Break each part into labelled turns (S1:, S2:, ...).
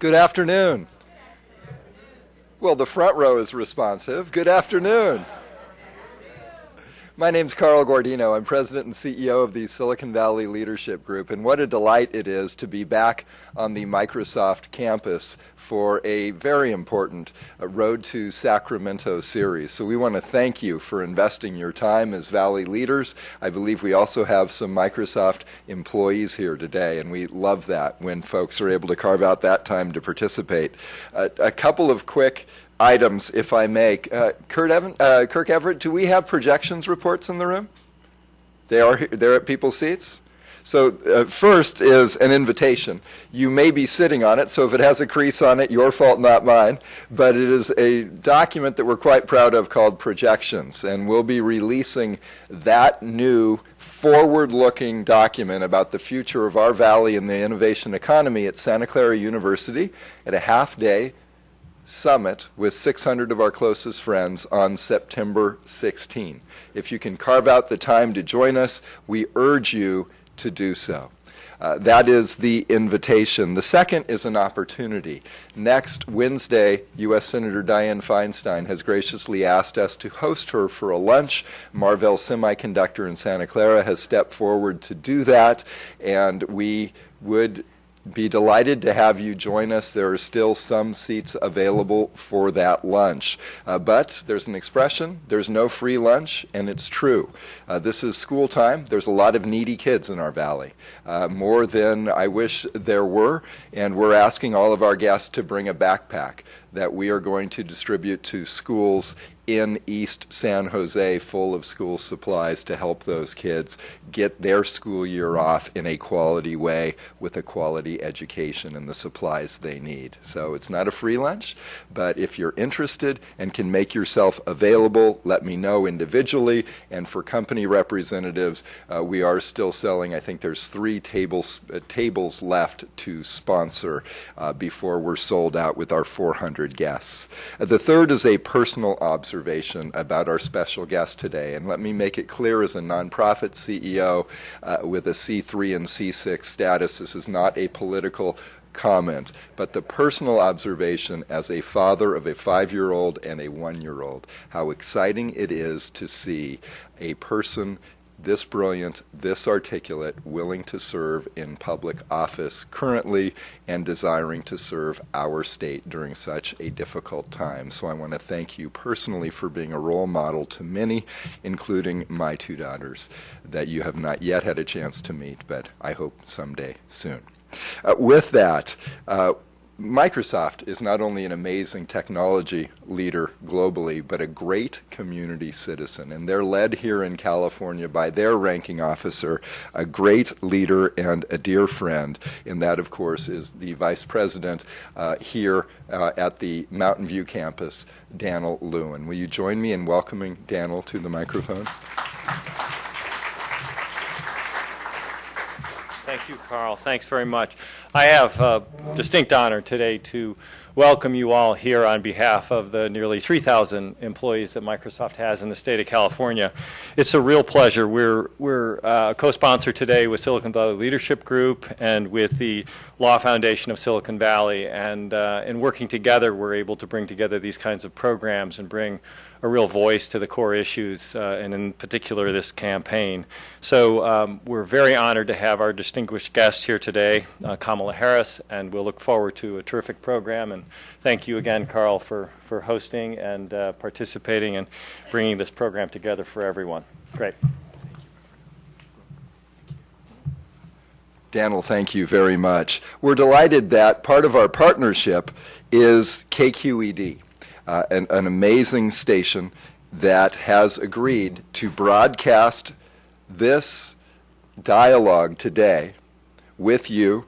S1: Good afternoon. Well, the front row is responsive. Good afternoon. My name's Carl Guardino. I'm president and CEO of the Silicon Valley Leadership Group, and what a delight it is to be back on the Microsoft campus for a very important Road to Sacramento series. So we want to thank you for investing your time as Valley leaders. I believe we also have some Microsoft employees here today, and we love that when folks are able to carve out that time to participate. A couple of quick items, if I may. Kirk Everett, do we have projections reports in the room? They're at people's seats? So first is an invitation. You may be sitting on it, so if it has a crease on it, your fault, not mine. But it is a document that we're quite proud of called Projections, and we'll be releasing that new forward-looking document about the future of our valley and the innovation economy at Santa Clara University at a half-day summit with 600 of our closest friends on September 16. If you can carve out the time to join us, we urge you to do so. That is the invitation. The second is an opportunity. Next Wednesday, U.S. Senator Dianne Feinstein has graciously asked us to host her for a lunch. Marvell Semiconductor in Santa Clara has stepped forward to do that, and we would be delighted to have you join us. There are still some seats available for that lunch. But there's an expression, there's no free lunch, and it's true. This is school time. There's a lot of needy kids in our valley, more than I wish there were, and we're asking all of our guests to bring a backpack that we are going to distribute to schools in East San Jose full of school supplies to help those kids get their school year off in a quality way with a quality education and the supplies they need. So it's not a free lunch, but if you're interested and can make yourself available, let me know individually. And for company representatives, we are still selling, I think there's 3 tables left to sponsor before we're sold out with our 400 guests. The third is a personal observation about our special guest today. And let me make it clear, as a nonprofit CEO with a C3 and C6 status, this is not a political comment, but the personal observation as a father of a 5-year-old and a 1-year-old, how exciting it is to see a person this brilliant, this articulate, willing to serve in public office currently and desiring to serve our state during such a difficult time. So I want to thank you personally for being a role model to many, including my 2 daughters, that you have not yet had a chance to meet, but I hope someday soon. With that, Microsoft is not only an amazing technology leader globally, but a great community citizen. And they're led here in California by their ranking officer, a great leader and a dear friend. And that, of course, is the vice president here at the Mountain View campus, Daniel Lewin. Will you join me in welcoming Daniel to the microphone?
S2: Thank you, Carl. Thanks very much. I have a distinct honor today to welcome you all here on behalf of the nearly 3,000 employees that Microsoft has in the state of California. It's a real pleasure. We're a co-sponsor today with Silicon Valley Leadership Group and with the Law Foundation of Silicon Valley. And in working together, we're able to bring together these kinds of programs and bring a real voice to the core issues, and in particular this campaign. So we're very honored to have our distinguished guests here today, Kamala Harris, and we'll look forward to a terrific program. And thank you again, Carl, for hosting and participating and bringing this program together for everyone. Great.
S1: Daniel, thank you very much. We're delighted that part of our partnership is KQED. An amazing station that has agreed to broadcast this dialogue today with you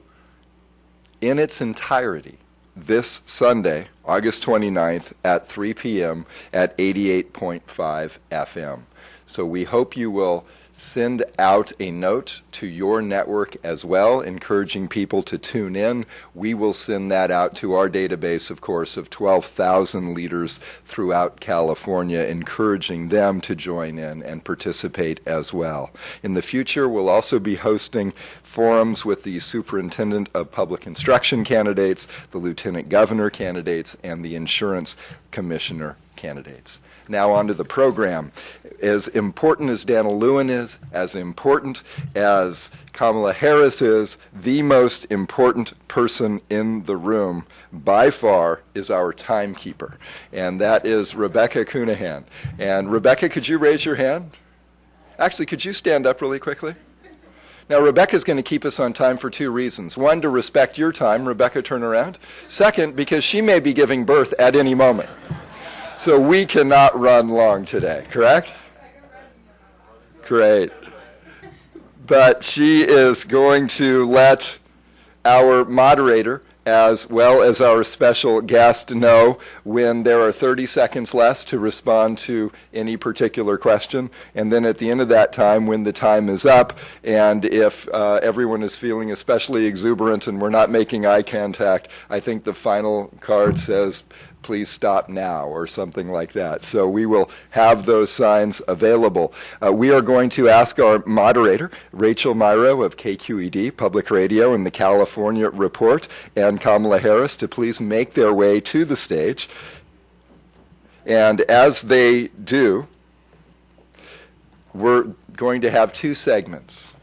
S1: in its entirety this Sunday, August 29th at 3 p.m. at 88.5 FM. So we hope you will send out a note to your network as well, encouraging people to tune in. We will send that out to our database, of course, of 12,000 leaders throughout California, encouraging them to join in and participate as well. In the future, we'll also be hosting forums with the superintendent of public instruction candidates, the lieutenant governor candidates, and the insurance commissioner candidates. Now on to the program. As important as Dana Lewin is, as important as Kamala Harris is, the most important person in the room by far is our timekeeper, and that is Rebecca Cunahan. And Rebecca, could you raise your hand? Actually, could you stand up really quickly? Now, Rebecca's going to keep us on time for two reasons. One, to respect your time. Rebecca, turn around. Second, because she may be giving birth at any moment. So we cannot run long today, correct? Great. But she is going to let our moderator, as well as our special guest, know when there are 30 seconds less to respond to any particular question. And then at the end of that time, when the time is up, and if everyone is feeling especially exuberant and we're not making eye contact, I think the final card says, please stop now, or something like that. So we will have those signs available. We are going to ask our moderator, Rachel Myrow of KQED Public Radio and the California Report, and Kamala Harris to please make their way to the stage. And as they do, we're going to have two segments.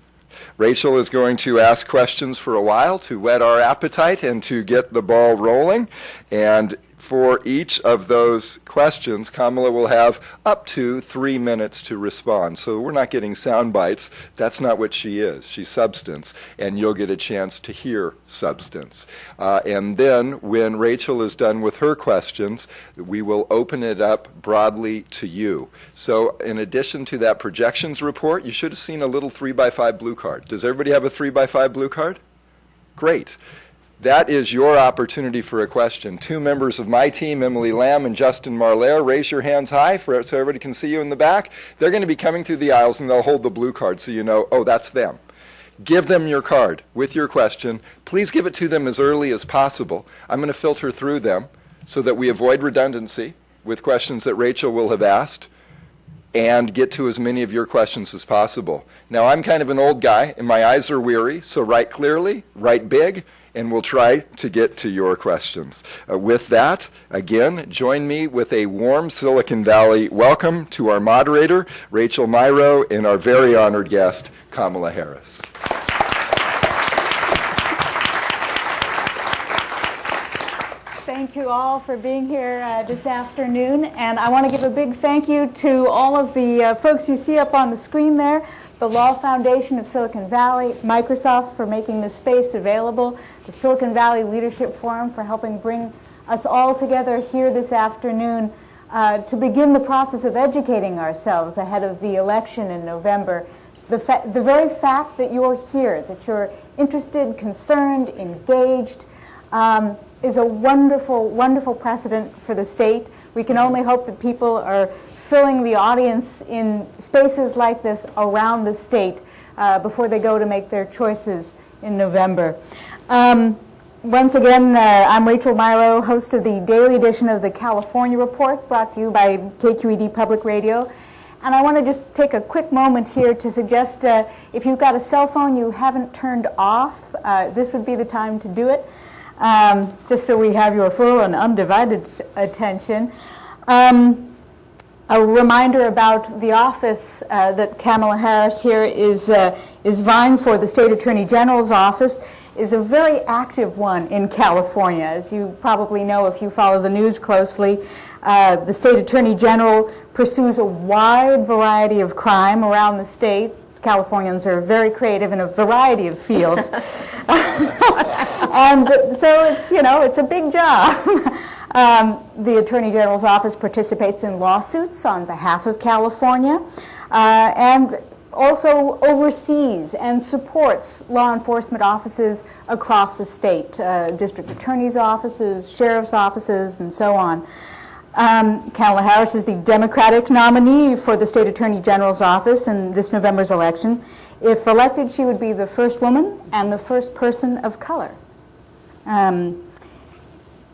S1: Rachel is going to ask questions for a while to whet our appetite and to get the ball rolling. And for each of those questions, Kamala will have up to 3 minutes to respond. So we're not getting sound bites. That's not what she is. She's substance, and you'll get a chance to hear substance. And then when Rachel is done with her questions, we will open it up broadly to you. So in addition to that projections report, you should have seen a little 3x5 blue card. Does everybody have a 3x5 blue card? Great. That is your opportunity for a question. Two members of my team, Emily Lamb and Justin Marlaire, raise your hands high so everybody can see you in the back. They're going to be coming through the aisles, and they'll hold the blue card so you know, oh, that's them. Give them your card with your question. Please give it to them as early as possible. I'm going to filter through them so that we avoid redundancy with questions that Rachel will have asked and get to as many of your questions as possible. Now, I'm kind of an old guy, and my eyes are weary, so write clearly, write big, and we'll try to get to your questions. With that, again, join me with a warm Silicon Valley welcome to our moderator, Rachel Myrow, and our very honored guest, Kamala Harris.
S3: Thank you all for being here this afternoon, and I want to give a big thank you to all of the folks you see up on the screen there, the Law Foundation of Silicon Valley, Microsoft for making this space available, the Silicon Valley Leadership Forum for helping bring us all together here this afternoon to begin the process of educating ourselves ahead of the election in November. The very fact that you're here, that you're interested, concerned, engaged, is a wonderful, wonderful precedent for the state. We can only hope that people are filling the audience in spaces like this around the state before they go to make their choices in November. Once again, I'm Rachel Myrow, host of the daily edition of the California Report, brought to you by KQED Public Radio. And I want to just take a quick moment here to suggest if you've got a cell phone you haven't turned off, this would be the time to do it. Just so we have your full and undivided attention. A reminder about the office that Kamala Harris here is vying for, the State Attorney General's office, is a very active one in California. As you probably know if you follow the news closely, the State Attorney General pursues a wide variety of crime around the state. Californians are very creative in a variety of fields. And so it's, it's a big job. The Attorney General's office participates in lawsuits on behalf of California and also oversees and supports law enforcement offices across the state, district attorney's offices, sheriff's offices, and so on. Kamala Harris is the Democratic nominee for the State Attorney General's office in this November's election. If elected, she would be the first woman and the first person of color.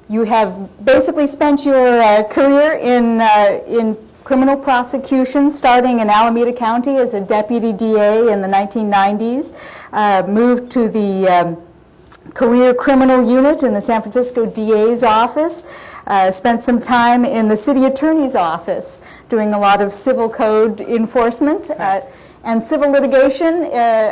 S3: You have basically spent your career in criminal prosecution, starting in Alameda County as a deputy DA in the 1990s, moved to the career criminal unit in the San Francisco DA's office, spent some time in the city attorney's office doing a lot of civil code enforcement. And civil litigation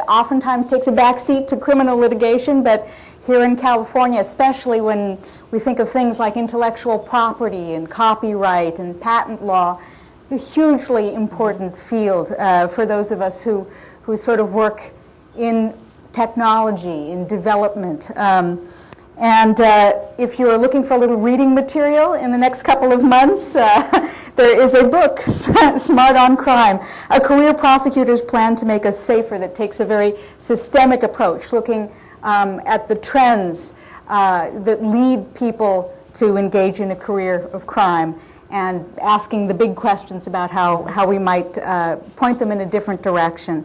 S3: oftentimes takes a backseat to criminal litigation, but here in California, especially when we think of things like intellectual property and copyright and patent law, a hugely important field for those of us who sort of work in technology, in development. If you're looking for a little reading material in the next couple of months, there is a book, Smart on Crime, A Career Prosecutor's Plan to Make Us Safer, that takes a very systemic approach, looking at the trends that lead people to engage in a career of crime and asking the big questions about how we might point them in a different direction.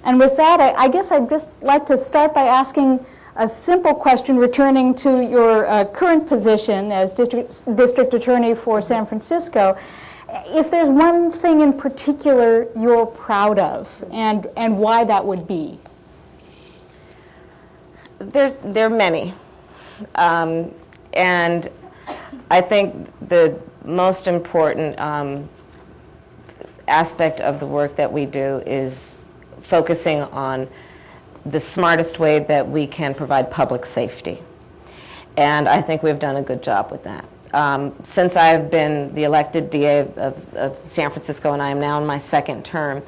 S3: And with that, I guess I'd just like to start by asking a simple question, returning to your current position as district attorney for San Francisco. If there's one thing in particular you're proud of, and why that would be?
S4: There are many. And I think the most important aspect of the work that we do is focusing on the smartest way that we can provide public safety. And I think we've done a good job with that. Since I've been the elected DA of San Francisco, and I am now in my second term,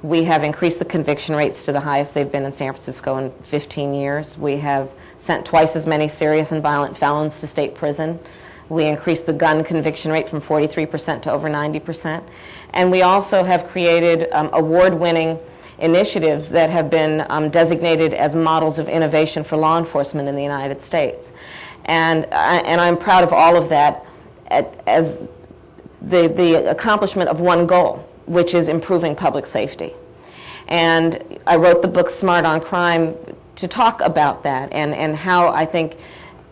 S4: we have increased the conviction rates to the highest they've been in San Francisco in 15 years. We have sent twice as many serious and violent felons to state prison. We increased the gun conviction rate from 43% to over 90%. And we also have created award-winning initiatives that have been designated as models of innovation for law enforcement in the United States. And I'm proud of all of that as the accomplishment of one goal, which is improving public safety. And I wrote the book Smart on Crime to talk about that and how I think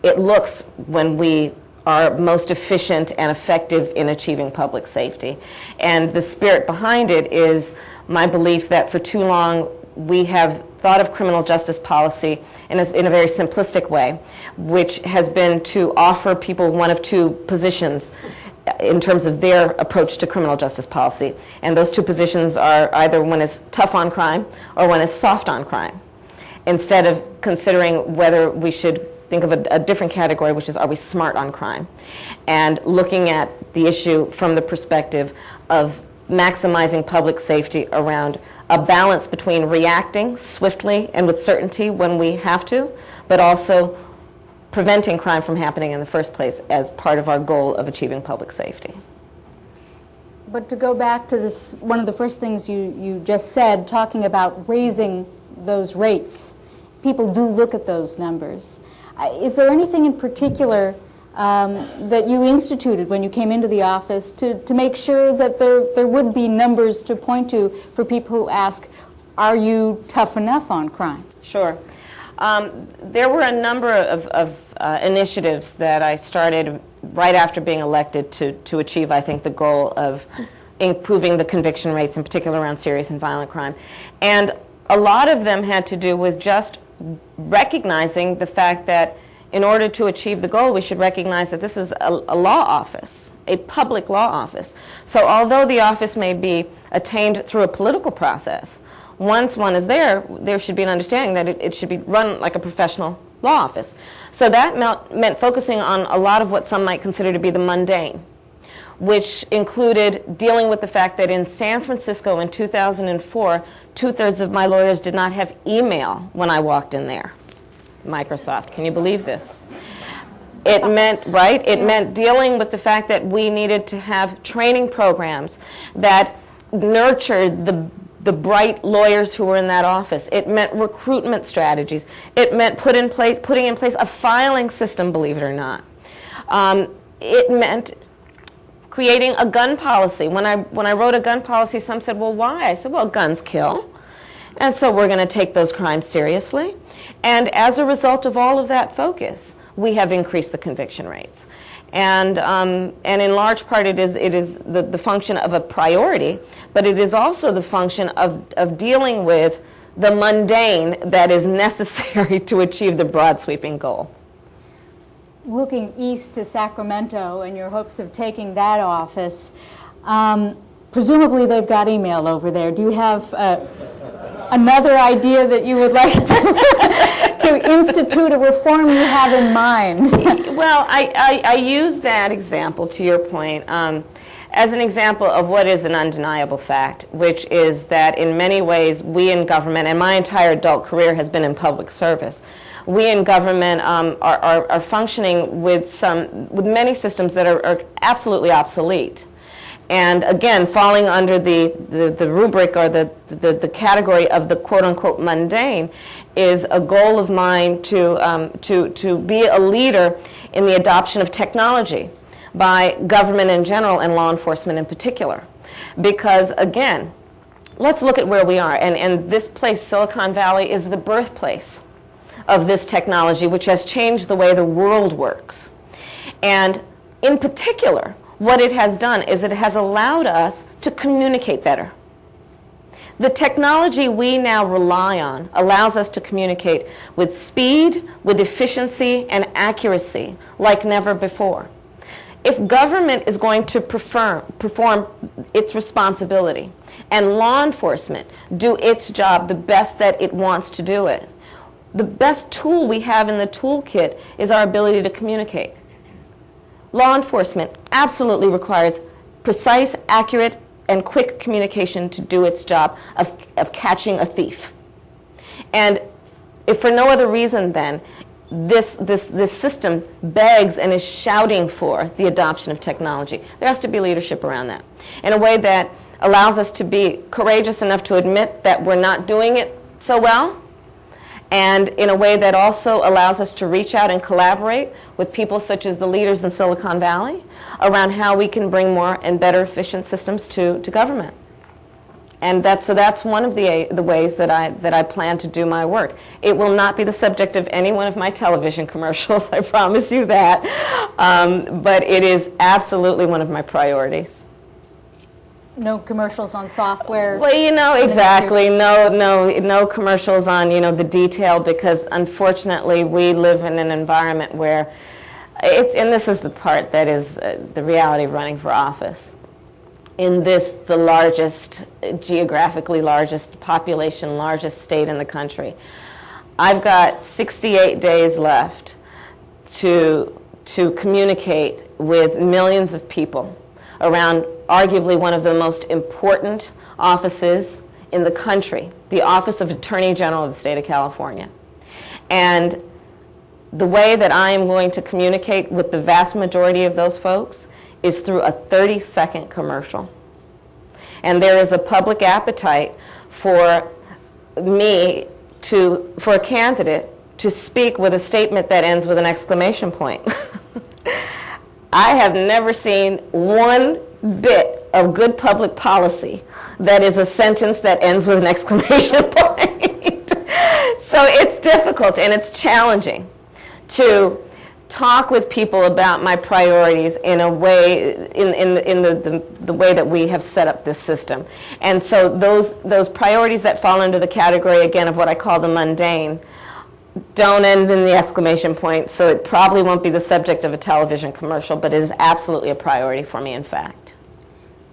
S4: it looks when we are most efficient and effective in achieving public safety. And the spirit behind it is my belief that for too long we have thought of criminal justice policy in a very simplistic way, which has been to offer people one of two positions in terms of their approach to criminal justice policy. And those two positions are either one is tough on crime or one is soft on crime, instead of considering whether we should think of a different category, which is, are we smart on crime? And looking at the issue from the perspective of maximizing public safety around a balance between reacting swiftly and with certainty when we have to, but also preventing crime from happening in the first place as part of our goal of achieving public safety.
S3: But to go back to this, one of the first things you just said, talking about raising those rates, people do look at those numbers. Is there anything in particular that you instituted when you came into the office to make sure that there would be numbers to point to for people who ask, are you tough enough on crime?
S4: Sure. There were a number of initiatives that I started right after being elected to achieve, I think, the goal of improving the conviction rates, in particular around serious and violent crime. And a lot of them had to do with just recognizing the fact that in order to achieve the goal, we should recognize that this is a law office, a public law office. So although the office may be attained through a political process, once one is there should be an understanding that it should be run like a professional law office. So that meant focusing on a lot of what some might consider to be the mundane, which included dealing with the fact that in San Francisco in 2004, 2/3 of my lawyers did not have email when I walked in there. Microsoft, can you believe this? It meant, right? It meant dealing with the fact that we needed to have training programs that nurtured the bright lawyers who were in that office. It meant recruitment strategies. It meant putting in place a filing system, believe it or not. It meant creating a gun policy. When I wrote a gun policy, some said, well, why? I said, well, guns kill. And so we're going to take those crimes seriously. And as a result of all of that focus, we have increased the conviction rates. And in large part, it is the function of a priority, but it is also the function of dealing with the mundane that is necessary to achieve the broad sweeping goal.
S3: Looking east to Sacramento in your hopes of taking that office, presumably they've got email over there. Do you have another idea that you would like to institute a reform you have in mind?
S4: Well, I use that example, to your point, as an example of what is an undeniable fact, which is that in many ways we in government, and my entire adult career has been in public service, we in government are functioning with many systems that are absolutely obsolete. And again, falling under the rubric or the category of the quote-unquote mundane is a goal of mine to be a leader in the adoption of technology by government in general and law enforcement in particular. Because again, let's look at where we are. And this place, Silicon Valley, is the birthplace of this technology, which has changed the way the world works. And in particular, what it has done is it has allowed us to communicate better. The technology we now rely on allows us to communicate with speed, with efficiency, and accuracy like never before. If government is going to perform its responsibility and law enforcement do its job the best that it wants to do it, the best tool we have in the toolkit is our ability to communicate. Law enforcement absolutely requires precise, accurate, and quick communication to do its job of catching a thief. And if for no other reason then, this system begs and is shouting for the adoption of technology. There has to be leadership around that in a way that allows us to be courageous enough to admit that we're not doing it so well, and in a way that also allows us to reach out and collaborate with people such as the leaders in Silicon Valley around how we can bring more and better efficient systems to government. And that's one of the ways that I plan to do my work. It will not be the subject of any one of my television commercials, I promise you that. But it is absolutely one of my priorities.
S3: No commercials on software?
S4: Well, you know, exactly. No commercials on, the detail, because unfortunately we live in an environment where, and this is the part that is the reality of running for office. In this, the largest, geographically largest population, largest state in the country, I've got 68 days left to communicate with millions of people around arguably one of the most important offices in the country, the Office of Attorney General of the state of California. And the way that I am going to communicate with the vast majority of those folks is through a 30-second commercial. And there is a public appetite for for a candidate to speak with a statement that ends with an exclamation point. I have never seen one bit of good public policy that is a sentence that ends with an exclamation point. So it's difficult and it's challenging to talk with people about my priorities in a way, in the way that we have set up this system. And so those priorities that fall under the category, again, of what I call the mundane, don't end in the exclamation point, so it probably won't be the subject of a television commercial, but it is absolutely a priority for me, in fact.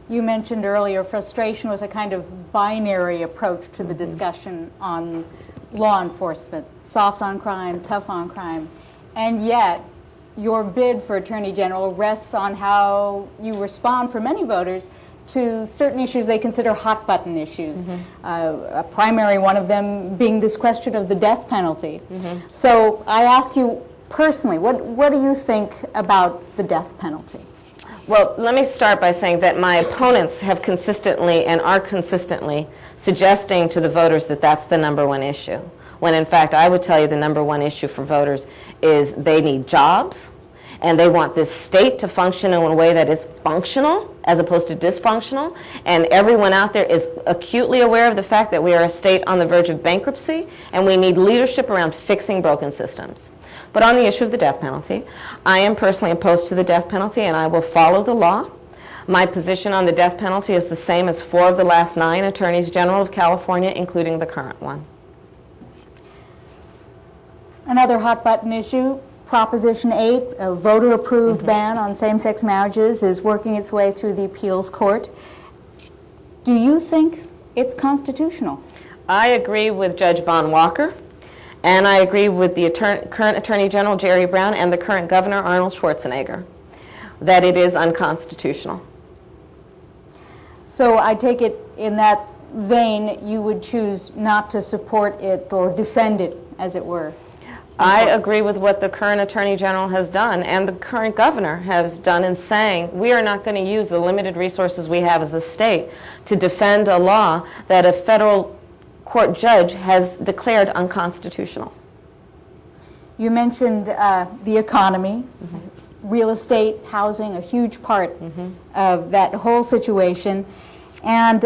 S3: You mentioned earlier frustration with a kind of binary approach to the discussion on law enforcement, soft on crime, tough on crime, and yet your bid for Attorney General rests on how you respond for many voters to certain issues they consider hot button issues. A primary one of them being this question of the death penalty. So I ask you personally, what do you think about the death penalty?
S4: Well, let me start by saying that my opponents have consistently and are consistently suggesting to the voters that that's the number one issue, when in fact I would tell you the number one issue for voters is they need jobs And they want this state to function in a way that is functional as opposed to dysfunctional. And everyone out there is acutely aware of the fact that we are a state on the verge of bankruptcy, and we need leadership around fixing broken systems. But on the issue of the death penalty, I am personally opposed to the death penalty, and I will follow the law. My position on the death penalty is the same as 4 of the last 9 attorneys general of California, including the current one.
S3: Another hot button issue, Proposition 8, a voter-approved ban on same-sex marriages, is working its way through the appeals court. Do you think it's constitutional?
S4: I agree with Judge Von Walker, and I agree with the current Attorney General Jerry Brown and the current Governor Arnold Schwarzenegger that it is unconstitutional.
S3: So I take it in that vein you would choose not to support it or defend it, as it were.
S4: I agree with what the current Attorney General has done and the current Governor has done in saying we are not going to use the limited resources we have as a state to defend a law that a federal court judge has declared unconstitutional.
S3: You mentioned the economy, real estate, housing, a huge part of that whole situation. And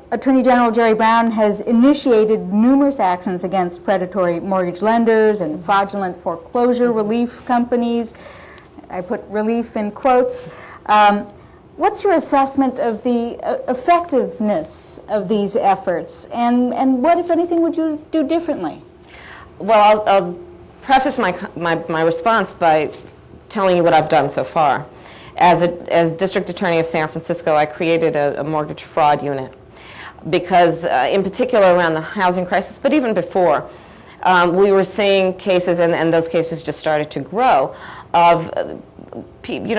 S3: Attorney General Jerry Brown has initiated numerous actions against predatory mortgage lenders and fraudulent foreclosure relief companies. I put relief in quotes. What's your assessment of the effectiveness of these efforts? And what, if anything, would you do differently?
S4: Well, I'll preface my response by telling you what I've done so far. As District Attorney of San Francisco, I created a mortgage fraud unit because, in particular, around the housing crisis, but even before, we were seeing cases, and those cases just started to grow, of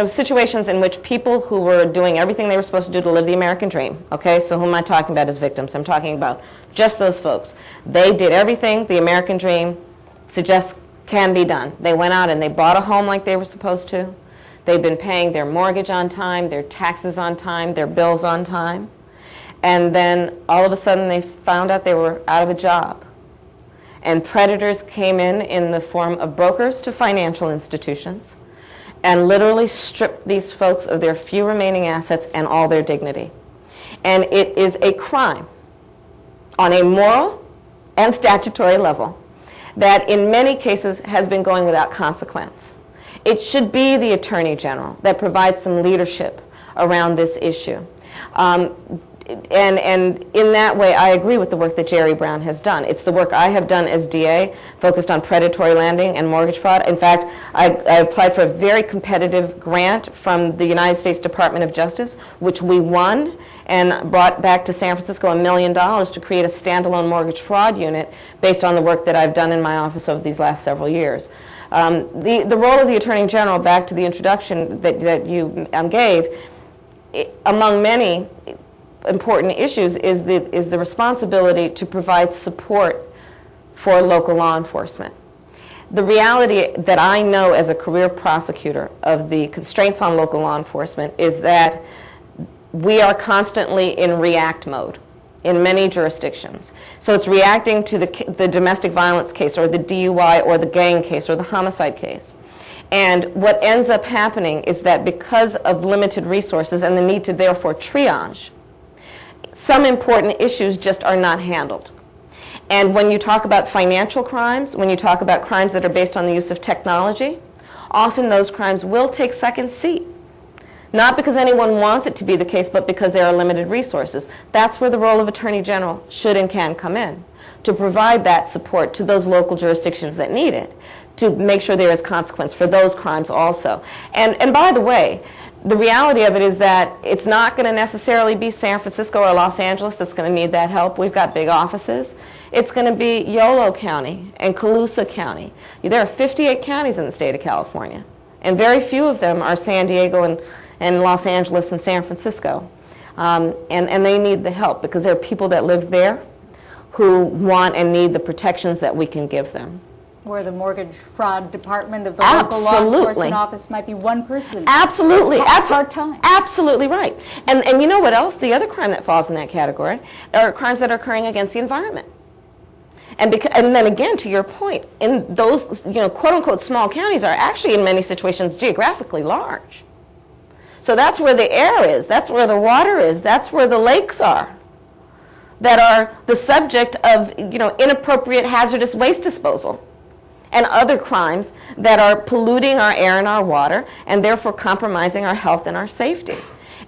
S4: situations in which people who were doing everything they were supposed to do to live the American dream, okay? So who am I talking about as victims? I'm talking about just those folks. They did everything the American dream suggests can be done. They went out and they bought a home like they were supposed to. They've been paying their mortgage on time, their taxes on time, their bills on time. And then all of a sudden they found out they were out of a job. And predators came in the form of brokers to financial institutions and literally stripped these folks of their few remaining assets and all their dignity. And it is a crime on a moral and statutory level that in many cases has been going without consequence. It should be the Attorney General that provides some leadership around this issue. And in that way, I agree with the work that Jerry Brown has done. It's the work I have done as DA, focused on predatory lending and mortgage fraud. In fact, I applied for a very competitive grant from the United States Department of Justice, which we won, and brought back to San Francisco $1 million to create a standalone mortgage fraud unit based on the work that I've done in my office over these last several years. The role of the Attorney General, back to the introduction that you gave, among many important issues is the responsibility to provide support for local law enforcement. The reality that I know as a career prosecutor of the constraints on local law enforcement is that we are constantly in react mode in many jurisdictions. So it's reacting to the domestic violence case or the DUI or the gang case or the homicide case. And what ends up happening is that because of limited resources and the need to therefore triage, some important issues just are not handled. And when you talk about financial crimes, when you talk about crimes that are based on the use of technology, often those crimes will take second seat. Not because anyone wants it to be the case, but because there are limited resources. That's where the role of Attorney General should and can come in, to provide that support to those local jurisdictions that need it, to make sure there is consequence for those crimes also. And by the way, the reality of it is that it's not going to necessarily be San Francisco or Los Angeles that's going to need that help. We've got big offices. It's going to be Yolo County and Colusa County. There are 58 counties in the state of California, and very few of them are San Diego and Los Angeles and San Francisco. And they need the help because there are people that live there who want and need the protections that we can give them.
S3: Where the mortgage fraud department of the local law enforcement office might be one person.
S4: Absolutely.
S3: Part-time.
S4: Absolutely right. And you know what else? The other crime that falls in that category are crimes that are occurring against the environment. And then again, to your point, in those, quote-unquote small counties are actually in many situations geographically large. So that's where the air is, that's where the water is, that's where the lakes are, that are the subject of, inappropriate hazardous waste disposal and other crimes that are polluting our air and our water and therefore compromising our health and our safety.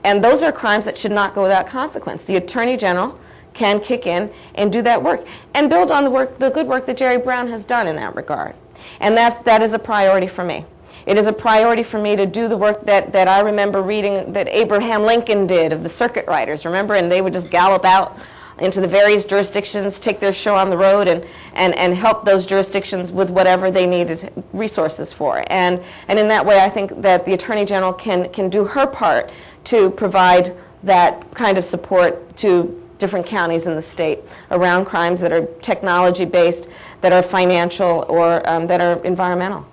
S4: And those are crimes that should not go without consequence. The Attorney General can kick in and do that work and build on the good work that Jerry Brown has done in that regard. And that is a priority for me. It is a priority for me to do the work that I remember reading that Abraham Lincoln did of the circuit riders, remember? And they would just gallop out into the various jurisdictions, take their show on the road, and help those jurisdictions with whatever they needed resources for. And in that way, I think that the Attorney General can do her part to provide that kind of support to different counties in the state around crimes that are technology-based, that are financial, or that are environmental.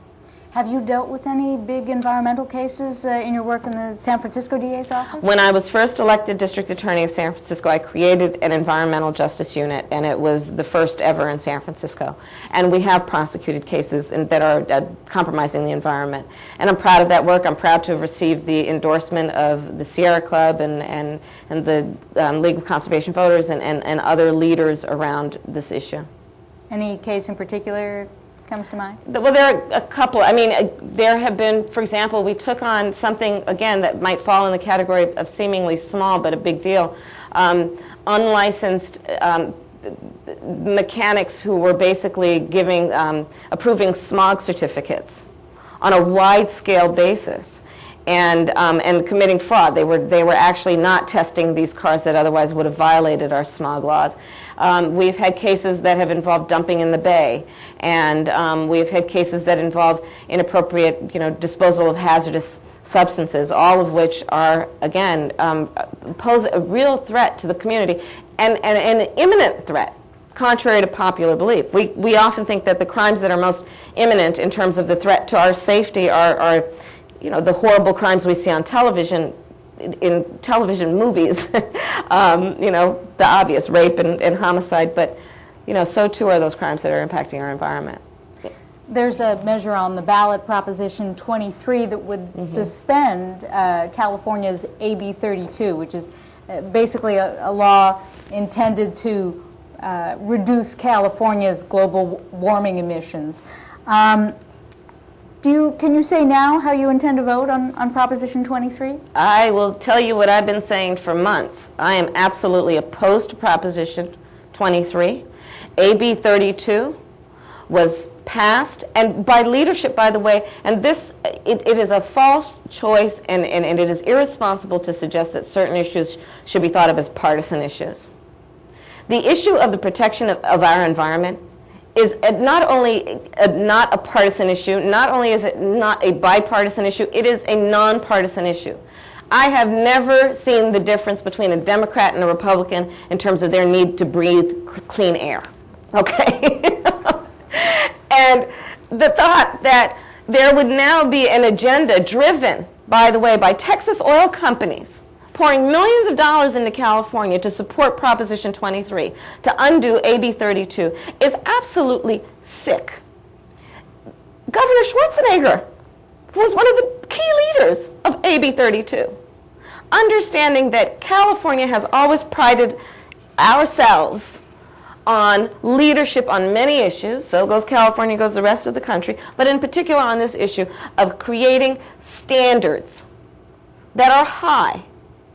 S3: Have you dealt with any big environmental cases in your work in the San Francisco DA's office?
S4: When I was first elected District Attorney of San Francisco, I created an environmental justice unit, and it was the first ever in San Francisco. And we have prosecuted cases that are compromising the environment. And I'm proud of that work. I'm proud to have received the endorsement of the Sierra Club and the League of Conservation Voters and other leaders around this issue.
S3: Any case in particular comes to mind?
S4: Well, there are a couple. I mean, there have been, for example, we took on something, again, that might fall in the category of seemingly small but a big deal. Unlicensed mechanics who were basically approving smog certificates on a wide-scale basis. And committing fraud. They were actually not testing these cars that otherwise would have violated our smog laws. We've had cases that have involved dumping in the bay, and we've had cases that involve inappropriate, disposal of hazardous substances, all of which are, again, pose a real threat to the community and an imminent threat. Contrary to popular belief. We often think that the crimes that are most imminent in terms of the threat to our safety are the horrible crimes we see on television, in television movies, the obvious rape and homicide, but, so too are those crimes that are impacting our environment.
S3: There's a measure on the ballot, Proposition 23, that would suspend California's AB 32, which is basically a law intended to reduce California's global warming emissions. Can you say now how you intend to vote on Proposition 23?
S4: I will tell you what I've been saying for months. I am absolutely opposed to Proposition 23. AB 32 was passed, and by leadership, by the way, and it is a false choice, and it is irresponsible to suggest that certain issues should be thought of as partisan issues. The issue of the protection of our environment is not only not a partisan issue, not only is it not a bipartisan issue, it is a nonpartisan issue. I have never seen the difference between a Democrat and a Republican in terms of their need to breathe clean air, okay? And the thought that there would now be an agenda driven, by the way, by Texas oil companies pouring millions of dollars into California to support Proposition 23, to undo AB 32, is absolutely sick. Governor Schwarzenegger was one of the key leaders of AB 32, understanding that California has always prided ourselves on leadership on many issues. So goes California, goes the rest of the country, but in particular on this issue of creating standards that are high,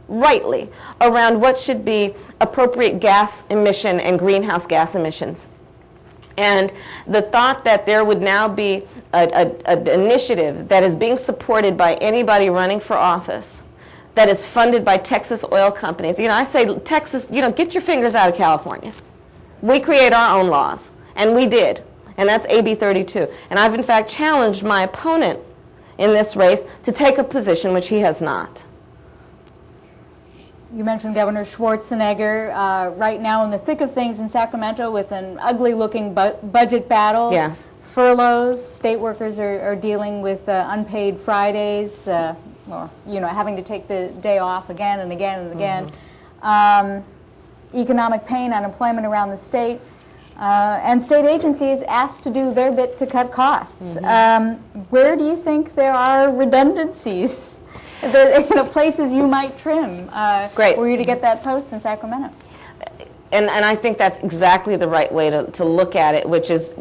S4: rightly, around what should be appropriate gas emission and greenhouse gas emissions. And the thought that there would now be an initiative that is being supported by anybody running for office, that is funded by Texas oil companies. I say, Texas, get your fingers out of California. We create our own laws, and we did, and that's AB 32. And I've, in fact, challenged my opponent in this race to take a position which he has not.
S3: You mentioned Governor Schwarzenegger right now in the thick of things in Sacramento with an ugly-looking budget battle.
S4: Yes.
S3: Furloughs. State workers are dealing with unpaid Fridays, or having to take the day off again and again and again. Economic pain, unemployment around the state. and state agencies asked to do their bit to cut costs. Where do you think there are redundancies? Places you might trim
S4: Great.
S3: were you to get that post in Sacramento?
S4: And I think that's exactly the right way to look at it, which is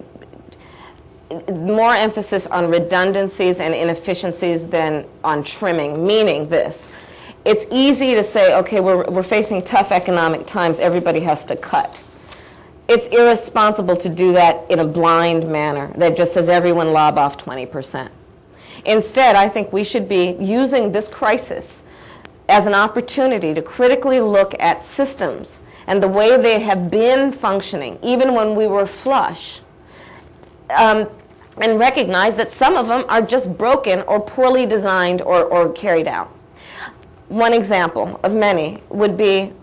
S4: more emphasis on redundancies and inefficiencies than on trimming, meaning this. It's easy to say, okay, we're facing tough economic times, everybody has to cut. It's irresponsible to do that in a blind manner that just says everyone lob off 20%. Instead, I think we should be using this crisis as an opportunity to critically look at systems and the way they have been functioning, even when we were flush, and recognize that some of them are just broken or poorly designed or carried out. One example of many would be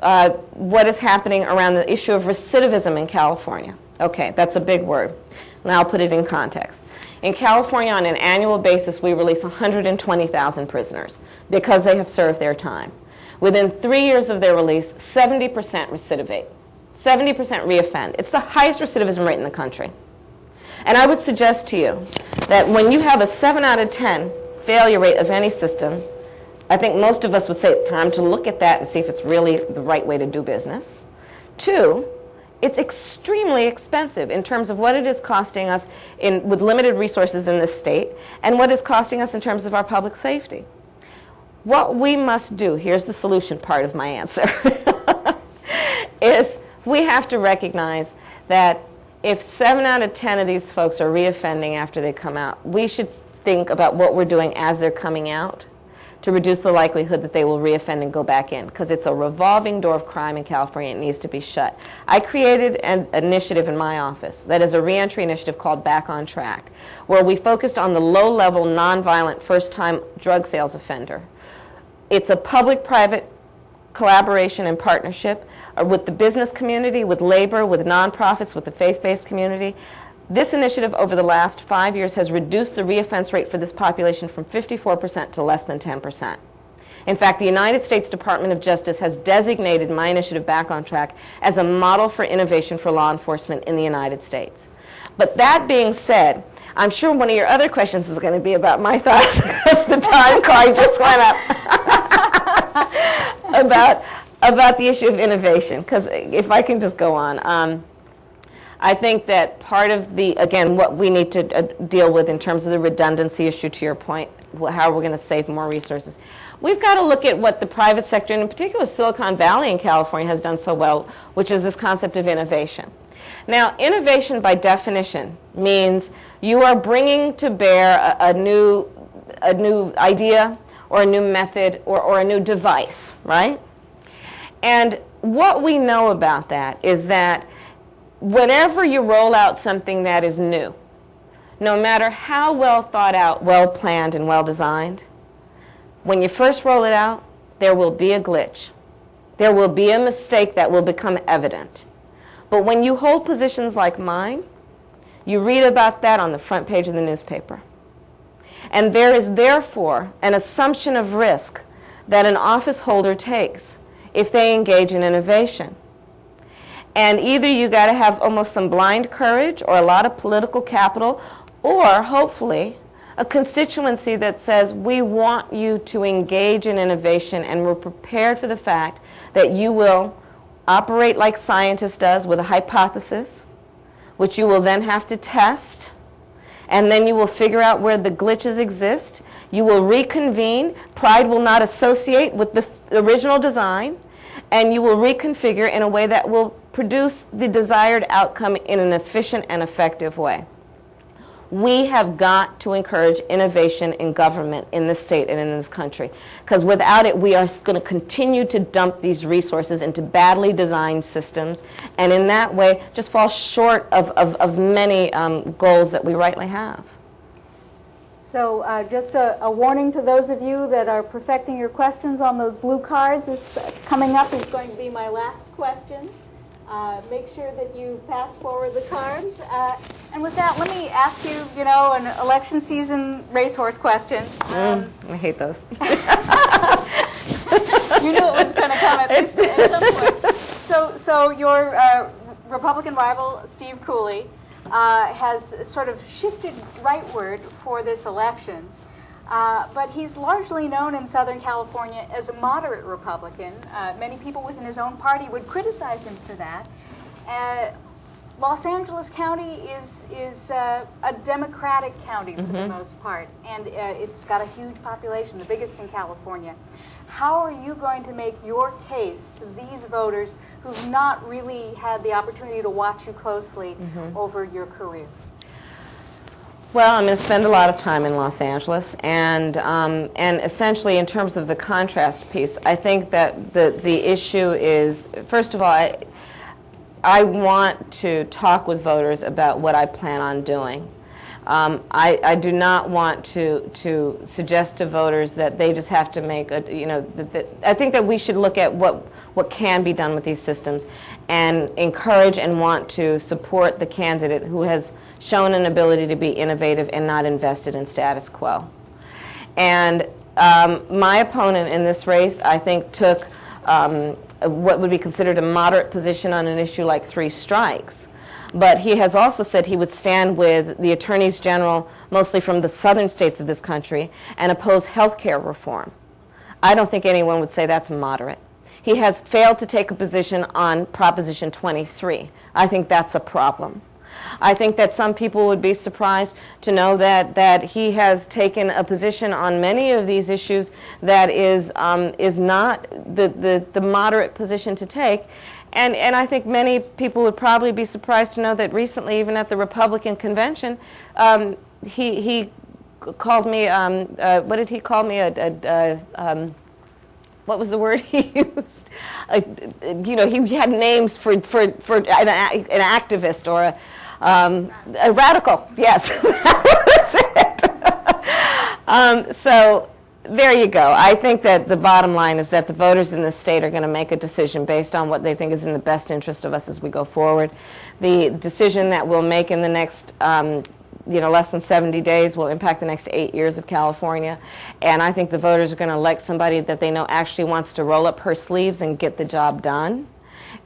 S4: what is happening around the issue of recidivism in California. Okay, that's a big word. Now I'll put it in context. In California, on an annual basis, we release 120,000 prisoners because they have served their time. Within 3 years of their release, 70% recidivate, 70% reoffend. It's the highest recidivism rate in the country. And I would suggest to you that when you have a 7 out of 10 failure rate of any system, I think most of us would say it's time to look at that and see if it's really the right way to do business. 2, it's extremely expensive in terms of what it is costing us with limited resources in this state and what it's costing us in terms of our public safety. What we must do, here's the solution part of my answer, is we have to recognize that if 7 out of 10 of these folks are reoffending after they come out, we should think about what we're doing as they're coming out to reduce the likelihood that they will reoffend and go back in, because it's a revolving door of crime in California. It needs to be shut. I created an initiative in my office that is a reentry initiative called Back on Track, where we focused on the low-level, nonviolent, first-time drug sales offender. It's a public-private collaboration and partnership with the business community, with labor, with nonprofits, with the faith-based community. This initiative over the last 5 years has reduced the reoffense rate for this population from 54% to less than 10%. In fact, the United States Department of Justice has designated my initiative Back on Track as a model for innovation for law enforcement in the United States. But that being said, I'm sure one of your other questions is going to be about my thoughts, because the time card just went up, about the issue of innovation, because if I can just go on. I think that part of again, what we need to deal with in terms of the redundancy issue, to your point, how we're going to save more resources. We've got to look at what the private sector, and in particular Silicon Valley in California, has done so well, which is this concept of innovation. Now, innovation by definition means you are bringing to bear a new idea or a new method or a new device, right? And what we know about that is that whenever you roll out something that is new, no matter how well thought out, well planned, and well designed, when you first roll it out, there will be a glitch. There will be a mistake that will become evident. But when you hold positions like mine, you read about that on the front page of the newspaper. And there is therefore an assumption of risk that an office holder takes if they engage in innovation. And either you got to have almost some blind courage or a lot of political capital, or hopefully a constituency that says we want you to engage in innovation and we're prepared for the fact that you will operate like scientists does with a hypothesis, which you will then have to test, and then you will figure out where the glitches exist. You will reconvene. Pride will not associate with the original design, and you will reconfigure in a way that will produce the desired outcome in an efficient and effective way. We have got to encourage innovation in government in this state and in this country, because without it, we are going to continue to dump these resources into badly designed systems, and in that way, just fall short of many goals that we rightly have.
S3: So just a warning to those of you that are perfecting your questions on those blue cards. Is coming up is going to be my last question. Make sure that you pass forward the cards. And with that, let me ask you, an election season racehorse question.
S4: I hate those.
S3: You knew it was going to come at least at some point. So your Republican rival Steve Cooley has sort of shifted rightward for this election. But he's largely known in Southern California as a moderate Republican. Many people within his own party would criticize him for that. Los Angeles County is a Democratic county for the most part, and it's got a huge population, the biggest in California. How are you going to make your case to these voters who've not really had the opportunity to watch you closely over your career?
S4: Well, I'm going to spend a lot of time in Los Angeles, and essentially in terms of the contrast piece, I think that the issue is, first of all, I want to talk with voters about what I plan on doing. I do not want to suggest to voters that they just have to make a, I think that we should look at what can be done with these systems and encourage and want to support the candidate who has shown an ability to be innovative and not invested in status quo. And my opponent in this race, I think, took what would be considered a moderate position on an issue like 3 strikes. But he has also said he would stand with the attorneys general, mostly from the southern states of this country, and oppose health care reform. I don't think anyone would say that's moderate. He has failed to take a position on Proposition 23. I think that's a problem. I think that some people would be surprised to know that he has taken a position on many of these issues that is not the moderate position to take. And I think many people would probably be surprised to know that recently, even at the Republican convention, he called me, what did he call me? What was the word he used? He had names for an activist or a radical. Yes, that was it. So there you go. I think that the bottom line is that the voters in this state are going to make a decision based on what they think is in the best interest of us as we go forward. The decision that we'll make in the next less than 70 days will impact the next 8 years of California. And I think the voters are going to elect somebody that they know actually wants to roll up her sleeves and get the job done,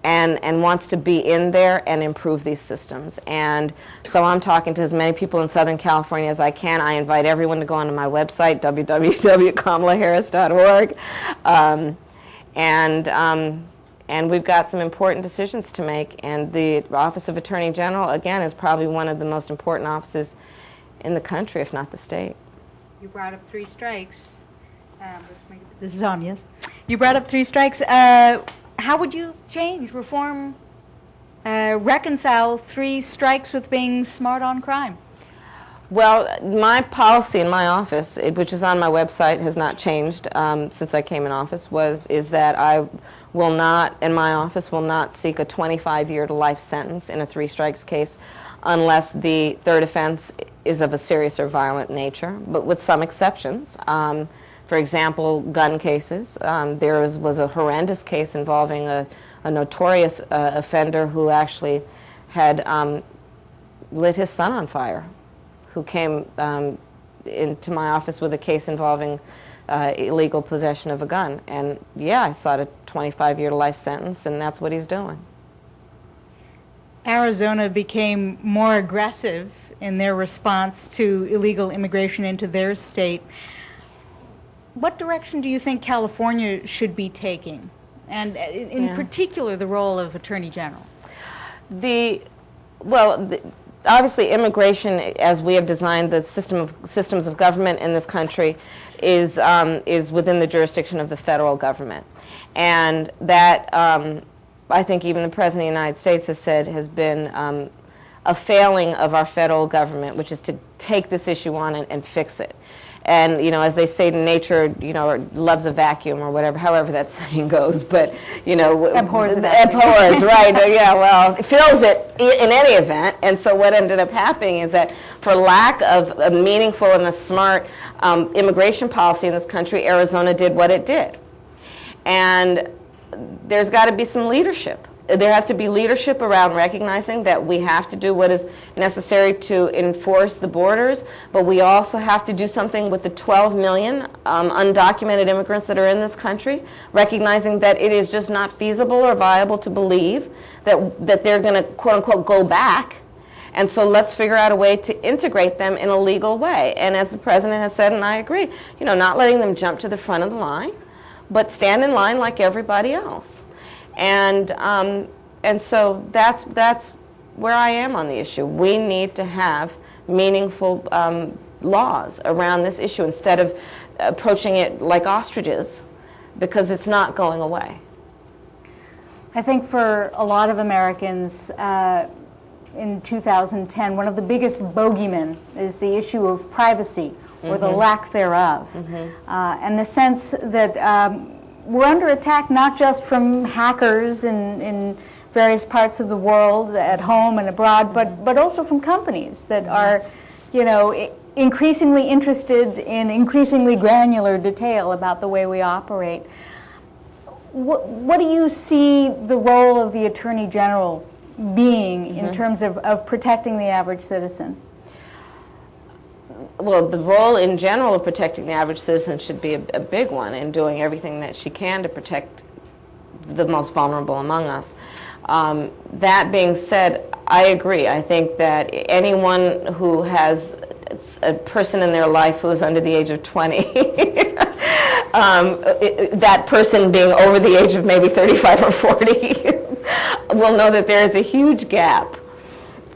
S4: and wants to be in there and improve these systems. And so I'm talking to as many people in Southern California as I can. I invite everyone to go onto my website, www.kamalaharris.org. And we've got some important decisions to make. And the Office of Attorney General, again, is probably one of the most important offices in the country, if not the state.
S3: You brought up 3 strikes. This is on, yes? You brought up 3 strikes. How would you change, reform, reconcile 3 strikes with being smart on crime?
S4: Well, my policy in my office, which is on my website, has not changed since I came in office, is that I will not, in my office, will not seek a 25-year to life sentence in a 3 strikes case unless the 3rd offense is of a serious or violent nature, but with some exceptions. For example, gun cases. There was a horrendous case involving a notorious offender who actually had lit his son on fire, who came into my office with a case involving illegal possession of a gun. And yeah, I sought a 25-year to life sentence, and that's what he's doing.
S3: Arizona became more aggressive in their response to illegal immigration into their state. What direction do you think California should be taking? And in particular, the role of Attorney General?
S4: Obviously, immigration, as we have designed the systems of government in this country, is within the jurisdiction of the federal government. And that, I think even the President of the United States has said, has been a failing of our federal government, which is to take this issue on and fix it. And, as they say, nature, loves a vacuum or whatever, however that saying goes, but,
S3: abhors a vacuum.
S4: Abhors, right. Yeah, well, it fills it in any event. And so what ended up happening is that for lack of a meaningful and a smart immigration policy in this country, Arizona did what it did. And there's got to be some leadership. there has to be leadership around recognizing that we have to do what is necessary to enforce the borders, but we also have to do something with the 12 million undocumented immigrants that are in this country, recognizing that it is just not feasible or viable to believe that they're going to, quote unquote, go back. And so let's figure out a way to integrate them in a legal way. And as the president has said, and I agree, not letting them jump to the front of the line, but stand in line like everybody else. And so that's where I am on the issue. We need to have meaningful laws around this issue instead of approaching it like ostriches, because it's not going away.
S3: I think for a lot of Americans in 2010, one of the biggest bogeymen is the issue of privacy, or the lack thereof, and the sense that we're under attack not just from hackers in various parts of the world, at home and abroad, but also from companies that are, increasingly interested in increasingly granular detail about the way we operate. What do you see the role of the Attorney General being in terms of protecting the average citizen?
S4: Well, the role in general of protecting the average citizen should be a big one, in doing everything that she can to protect the most vulnerable among us. That being said, I agree. I think that anyone who has a person in their life who is under the age of 20, that person being over the age of maybe 35 or 40, will know that there is a huge gap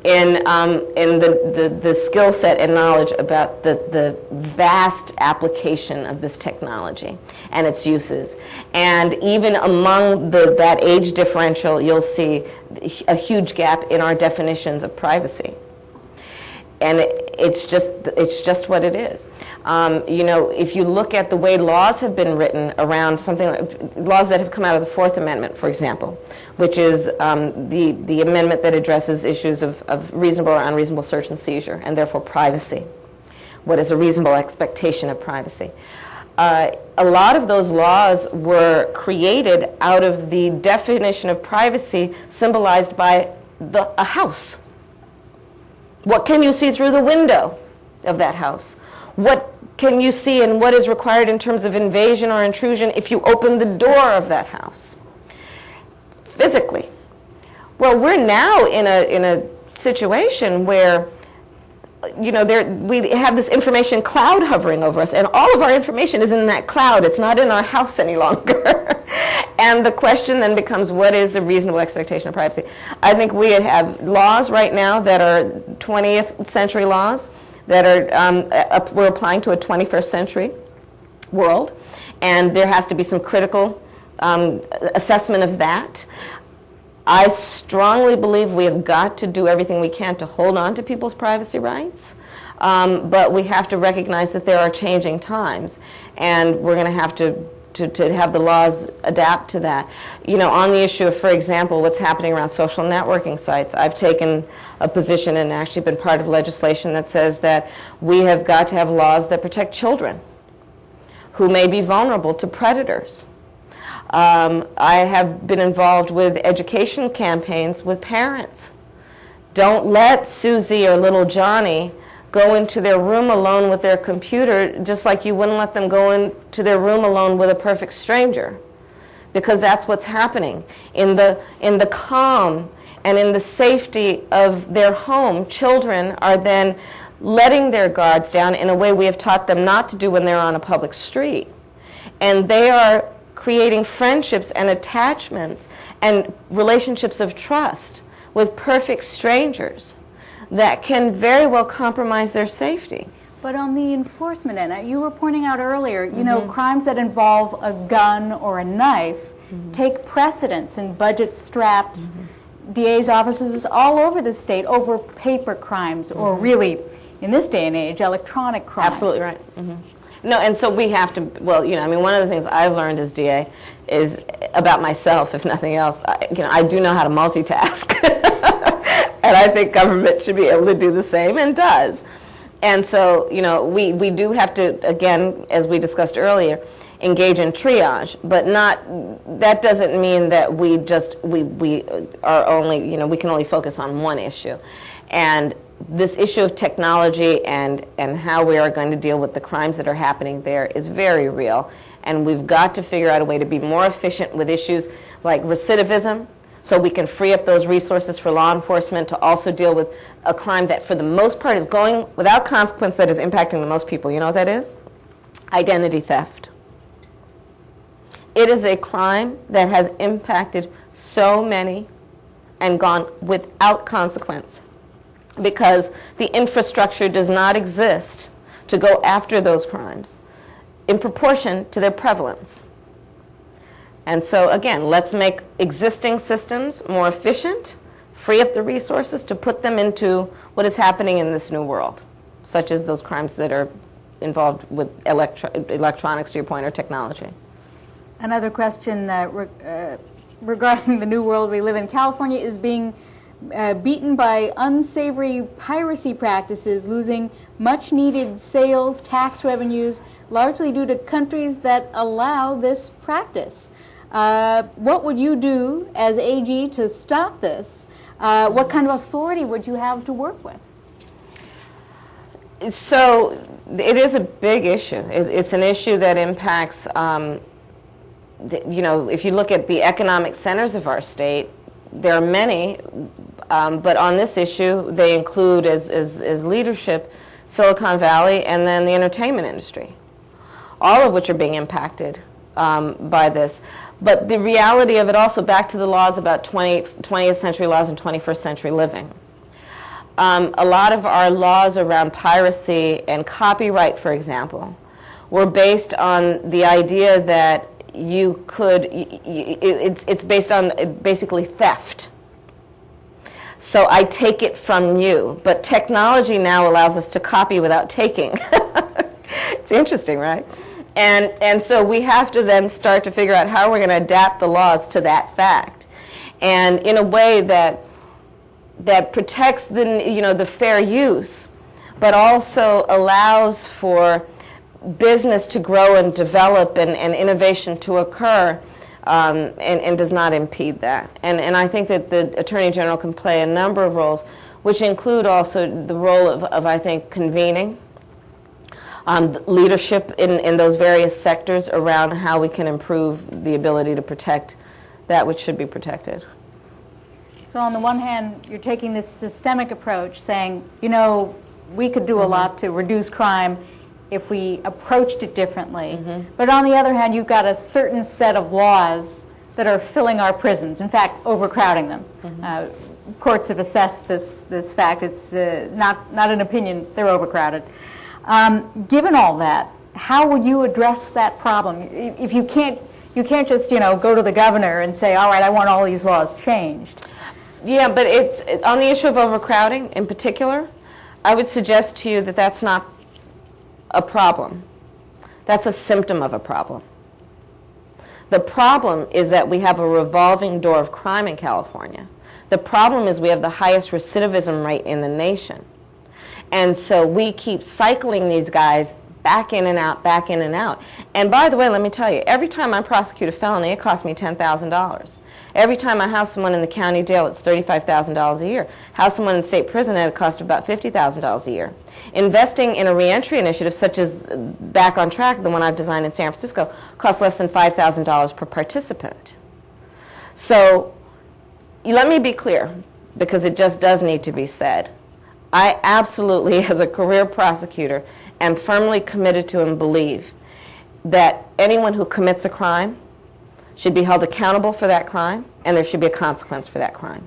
S4: in the skill set and knowledge about the vast application of this technology and its uses. And even among that age differential, you'll see a huge gap in our definitions of privacy. And it's just what it is. If you look at the way laws have been written around something like laws that have come out of the Fourth Amendment, for example, which is the amendment that addresses issues of reasonable or unreasonable search and seizure, and therefore privacy. What is a reasonable expectation of privacy? A lot of those laws were created out of the definition of privacy symbolized by a house. What can you see through the window of that house? What can you see and what is required in terms of invasion or intrusion if you open the door of that house? Physically. Well, we're now in a situation where we have this information cloud hovering over us, and all of our information is in that cloud. It's not in our house any longer. And the question then becomes, what is a reasonable expectation of privacy? I think we have laws right now that are 20th century laws that are we're applying to a 21st century world, and there has to be some critical assessment of that. I strongly believe we have got to do everything we can to hold on to people's privacy rights, but we have to recognize that there are changing times, and we're going to have to have the laws adapt to that. On the issue of, for example, what's happening around social networking sites, I've taken a position and actually been part of legislation that says that we have got to have laws that protect children who may be vulnerable to predators. I have been involved with education campaigns with parents. Don't let Susie or little Johnny go into their room alone with their computer, just like you wouldn't let them go into their room alone with a perfect stranger, because that's what's happening. In the calm and in the safety of their home, children are then letting their guards down in a way we have taught them not to do when they're on a public street. And they are creating friendships and attachments and relationships of trust with perfect strangers that can very well compromise their safety.
S3: But on the enforcement end, you were pointing out earlier, crimes that involve a gun or a knife take precedence in budget-strapped DA's offices all over the state over paper crimes, or really, in this day and age, electronic crimes.
S4: Absolutely right. No, and so we have to, one of the things I've learned as DA is about myself, if nothing else, I do know how to multitask. And I think government should be able to do the same, and does. And so, we do have to, again, as we discussed earlier, engage in triage, but that doesn't mean that we are only, we can only focus on one issue. And this issue of technology and how we are going to deal with the crimes that are happening there is very real. And we've got to figure out a way to be more efficient with issues like recidivism, so we can free up those resources for law enforcement to also deal with a crime that for the most part is going without consequence, that is impacting the most people. You know what that is? Identity theft. It is a crime that has impacted so many and gone without consequence because the infrastructure does not exist to go after those crimes in proportion to their prevalence. And so again, let's make existing systems more efficient, free up the resources to put them into what is happening in this new world, such as those crimes that are involved with electronics, to your point, or technology.
S3: Another question regarding the new world we live in. California is being beaten by unsavory piracy practices, losing much-needed sales tax revenues, largely due to countries that allow this practice. What would you do as AG to stop this? What kind of authority would you have to work with?
S4: So it is a big issue. It's an issue that impacts, if you look at the economic centers of our state, there are many, but on this issue, they include as leadership Silicon Valley and then the entertainment industry, all of which are being impacted by this. But the reality of it also, back to the laws about 20th century laws and 21st century living. A lot of our laws around piracy and copyright, for example, were based on the idea that you could, it's based on basically theft. So I take it from you, but technology now allows us to copy without taking. It's interesting, right? And so we have to then start to figure out how we're going to adapt the laws to that fact, and in a way that protects the fair use, but also allows for business to grow and develop and innovation to occur, and does not impede that. And I think that the Attorney General can play a number of roles, which include also the role of I think, convening, leadership in those various sectors around how we can improve the ability to protect that which should be protected.
S3: So on the one hand, you're taking this systemic approach, saying, we could do a lot to reduce crime if we approached it differently. But on the other hand, you've got a certain set of laws that are filling our prisons, in fact, overcrowding them. Courts have assessed this fact. It's not an opinion, they're overcrowded. Given all that, how would you address that problem? If you can't just go to the governor and say, all right, I want all these laws changed.
S4: Yeah, but it's on the issue of overcrowding in particular, I would suggest to you that that's not a problem. That's a symptom of a problem. The problem is that we have a revolving door of crime in California. The problem is we have the highest recidivism rate in the nation. And so we keep cycling these guys back in and out, back in and out. And by the way, let me tell you, every time I prosecute a felony, it costs me $10,000. Every time I house someone in the county jail, it's $35,000 a year. House someone in state prison at a cost of about $50,000 a year. Investing in a reentry initiative such as Back on Track, the one I've designed in San Francisco, costs less than $5,000 per participant. So let me be clear, because it just does need to be said. I absolutely, as a career prosecutor, am firmly committed to and believe that anyone who commits a crime should be held accountable for that crime, and there should be a consequence for that crime.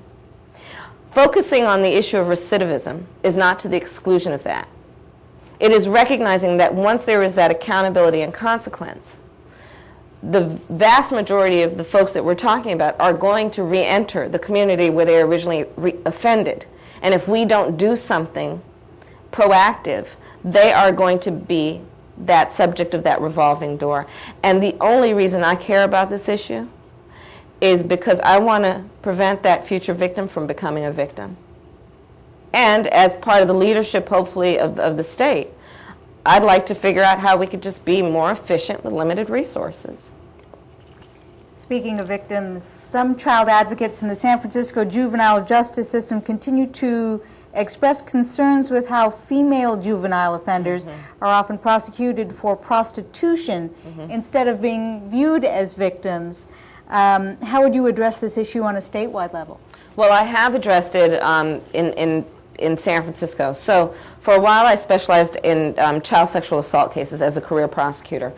S4: Focusing on the issue of recidivism is not to the exclusion of that. It is recognizing that once there is that accountability and consequence, the vast majority of the folks that we're talking about are going to re-enter the community where they originally offended. And if we don't do something proactive, they are going to be that subject of that revolving door. And the only reason I care about this issue is because I want to prevent that future victim from becoming a victim. And as part of the leadership, hopefully, of the state, I'd like to figure out how we could just be more efficient with limited resources.
S3: Speaking of victims, some child advocates in the San Francisco juvenile justice system continue to express concerns with how female juvenile offenders are often prosecuted for prostitution instead of being viewed as victims. How would you address this issue on a statewide level?
S4: Well, I have addressed it in San Francisco. So for a while I specialized in child sexual assault cases as a career prosecutor.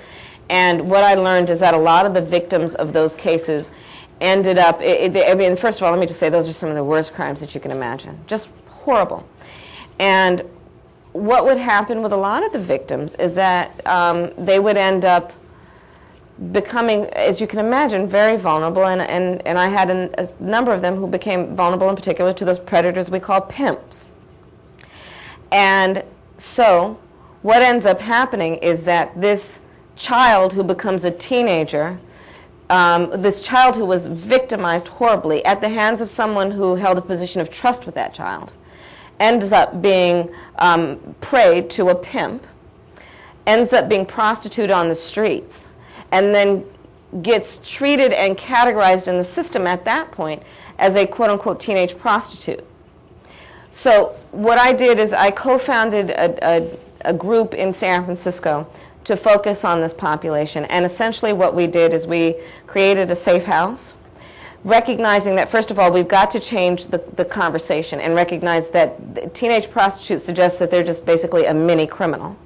S4: And what I learned is that a lot of the victims of those cases ended up, I mean, first of all, let me just say those are some of the worst crimes that you can imagine. Just horrible. And what would happen with a lot of the victims is that they would end up becoming, as you can imagine, very vulnerable. And I had a number of them who became vulnerable in particular to those predators we call pimps. And so what ends up happening is that this child who becomes a teenager, this child who was victimized horribly at the hands of someone who held a position of trust with that child, ends up being prey to a pimp, ends up being prostituted on the streets, and then gets treated and categorized in the system at that point as a quote-unquote teenage prostitute. So what I did is I co-founded a group in San Francisco to focus on this population. And essentially what we did is we created a safe house, recognizing that, first of all, we've got to change the conversation and recognize that teenage prostitutes suggest that they're just basically a mini criminal,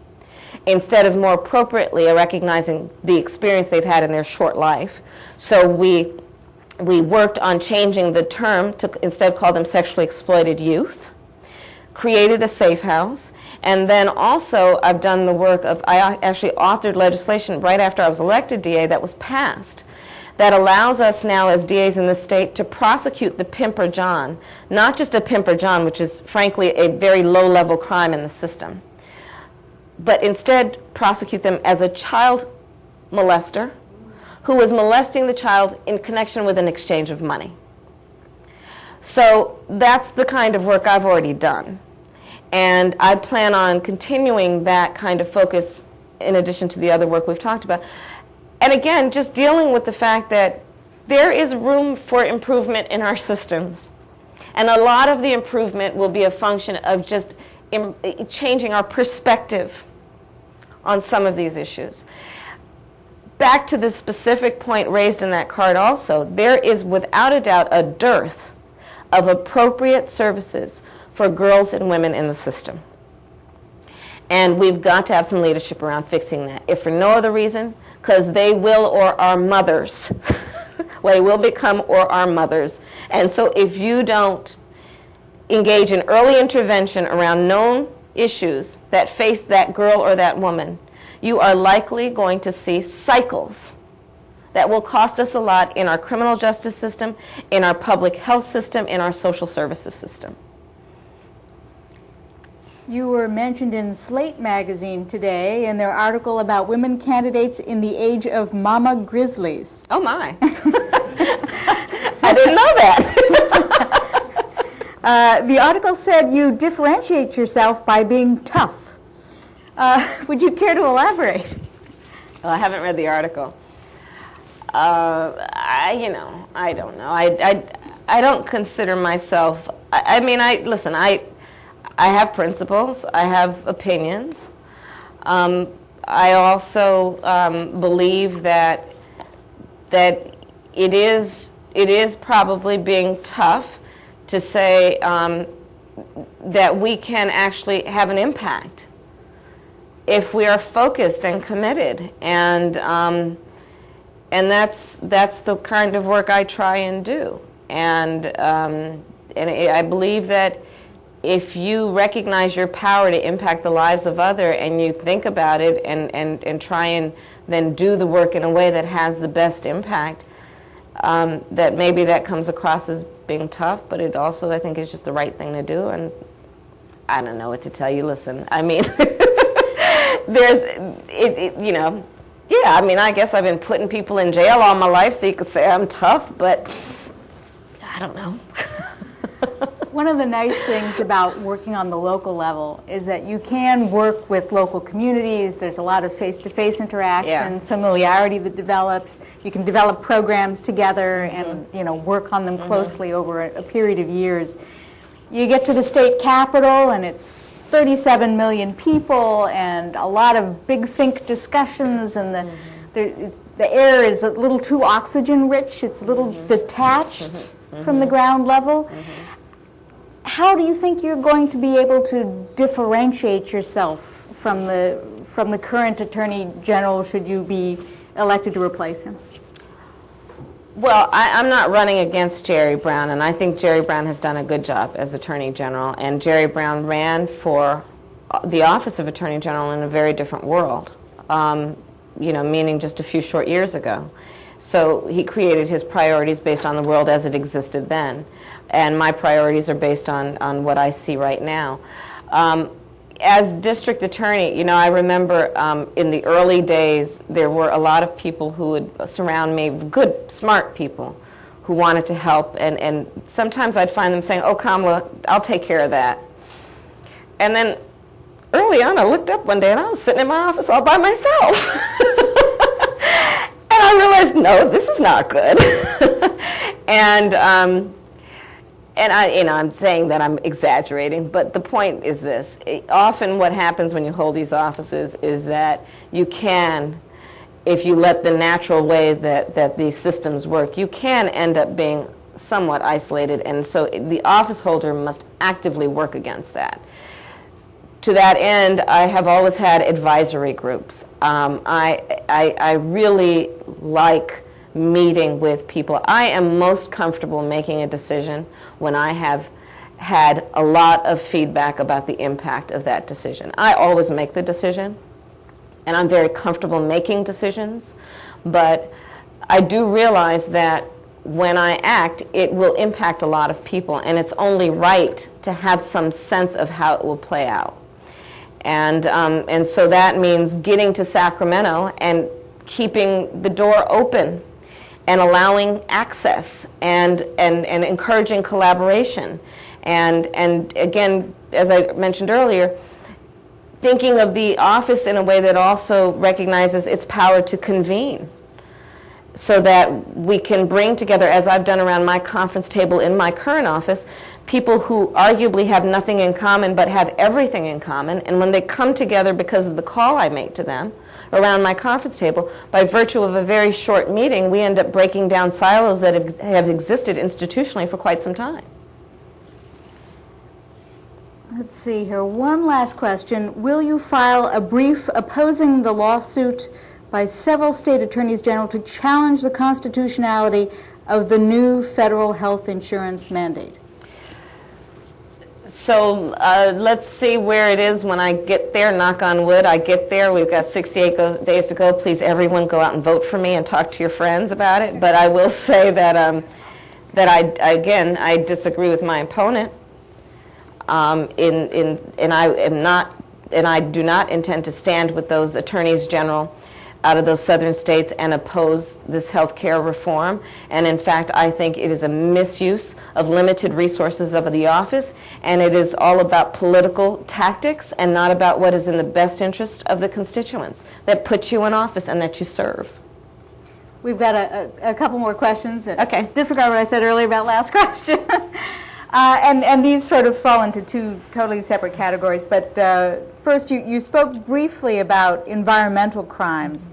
S4: instead of more appropriately recognizing the experience they've had in their short life. So we worked on changing the term to instead call them sexually exploited youth, created a safe house, and then also I've done the work of, I actually authored legislation right after I was elected DA that was passed that allows us now as DAs in the state to prosecute the pimp or John, not just a pimp or John, which is frankly a very low-level crime in the system, but instead prosecute them as a child molester who was molesting the child in connection with an exchange of money. So that's the kind of work I've already done. And I plan on continuing that kind of focus in addition to the other work we've talked about. And again, just dealing with the fact that there is room for improvement in our systems. And a lot of the improvement will be a function of just changing our perspective on some of these issues. Back to the specific point raised in that card also, there is without a doubt a dearth of appropriate services for girls and women in the system. And we've got to have some leadership around fixing that, if for no other reason, because they will or are mothers. They will become or are mothers. And so if you don't engage in early intervention around known issues that face that girl or that woman, you are likely going to see cycles that will cost us a lot in our criminal justice system, in our public health system, in our social services system.
S3: You were mentioned in Slate magazine today in their article about women candidates in the age of mama grizzlies.
S4: Oh my. I didn't know that.
S3: The article said you differentiate yourself by being tough. Would you care to elaborate?
S4: Well, I haven't read the article. I don't know. I don't consider myself, listen, I have principles, I have opinions. I also believe that it is probably being tough to say that we can actually have an impact if we are focused and committed, and that's the kind of work I try and do. And I believe that if you recognize your power to impact the lives of others and you think about it and try and then do the work in a way that has the best impact, that maybe that comes across as being tough, but it also, I think, is just the right thing to do. And I don't know what to tell you. Listen, I mean, I guess I've been putting people in jail all my life, so you could say I'm tough, but I don't know.
S3: One of the nice things about working on the local level is that you can work with local communities. There's a lot of face-to-face interaction, familiarity that develops. You can develop programs together and work on them closely over a period of years. You get to the state capitol and it's 37 million people and a lot of big think discussions, and the air is a little too oxygen rich. It's a little detached from the ground level. How do you think you're going to be able to differentiate yourself from the current Attorney General should you be elected to replace him?
S4: Well, I'm not running against Jerry Brown, and I think Jerry Brown has done a good job as Attorney General. And Jerry Brown ran for the office of Attorney General in a very different world, meaning just a few short years ago. So he created his priorities based on the world as it existed then. And my priorities are based on what I see right now. As district attorney, I remember in the early days, there were a lot of people who would surround me, good, smart people, who wanted to help. And sometimes I'd find them saying, "Oh, Kamala, I'll take care of that." And then early on, I looked up one day and I was sitting in my office all by myself. And I realized, no, this is not good. And I'm saying that I'm exaggerating, but the point is this. Often what happens when you hold these offices is that you can, if you let the natural way that these systems work, you can end up being somewhat isolated, and so the office holder must actively work against that. To that end, I have always had advisory groups. I really like meeting with people. I am most comfortable making a decision when I have had a lot of feedback about the impact of that decision. I always make the decision, and I'm very comfortable making decisions, but I do realize that when I act, it will impact a lot of people, and it's only right to have some sense of how it will play out. And so that means getting to Sacramento and keeping the door open and allowing access and encouraging collaboration. And again, as I mentioned earlier, thinking of the office in a way that also recognizes its power to convene, so that we can bring together, as I've done around my conference table in my current office, people who arguably have nothing in common but have everything in common. And when they come together because of the call I make to them around my conference table, by virtue of a very short meeting, we end up breaking down silos that have existed institutionally for quite some time.
S3: Let's see here. One last question. Will you file a brief opposing the lawsuit by several state attorneys general to challenge the constitutionality of the new federal health insurance mandate?
S4: So let's see where it is when I get there. Knock on wood, I get there. We've got 68 days to go. Please, everyone, go out and vote for me and talk to your friends about it. But I will say that I disagree with my opponent. And I do not intend to stand with those attorneys general out of those southern states and oppose this health care reform. And in fact, I think it is a misuse of limited resources of the office, and it is all about political tactics and not about what is in the best interest of the constituents that put you in office and that you serve.
S3: We've got a couple more questions.
S4: Okay.
S3: Disregard what I said earlier about last question. And these sort of fall into two totally separate categories. But first, you spoke briefly about environmental crimes.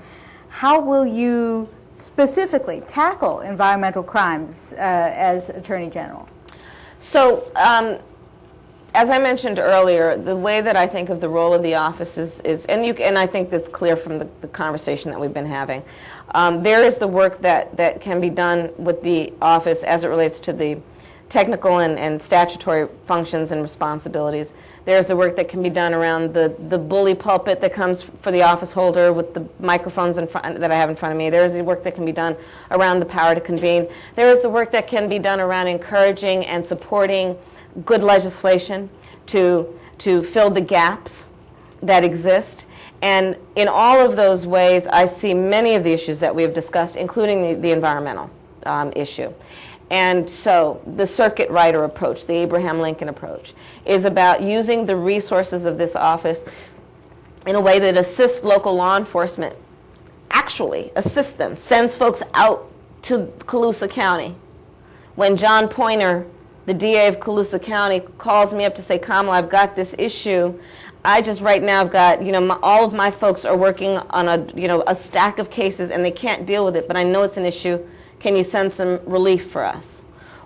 S3: How will you specifically tackle environmental crimes as Attorney General?
S4: So, as I mentioned earlier, the way that I think of the role of the office is and I think that's clear from the conversation that we've been having. There is the work that can be done with the office as it relates to the technical and statutory functions and responsibilities. There's the work that can be done around the bully pulpit that comes for the office holder with the microphones in front, that I have in front of me. There's the work that can be done around the power to convene. There is the work that can be done around encouraging and supporting good legislation to fill the gaps that exist. And in all of those ways, I see many of the issues that we have discussed, including the environmental issue. And so the circuit rider approach, the Abraham Lincoln approach, is about using the resources of this office in a way that assists local law enforcement, actually assists them, sends folks out to Colusa County. When John Pointer, the DA of Colusa County, calls me up to say, Kamala, I've got this issue. I just right now have got, all of my folks are working on a stack of cases and they can't deal with it, but I know it's an issue. Can you send some relief for us?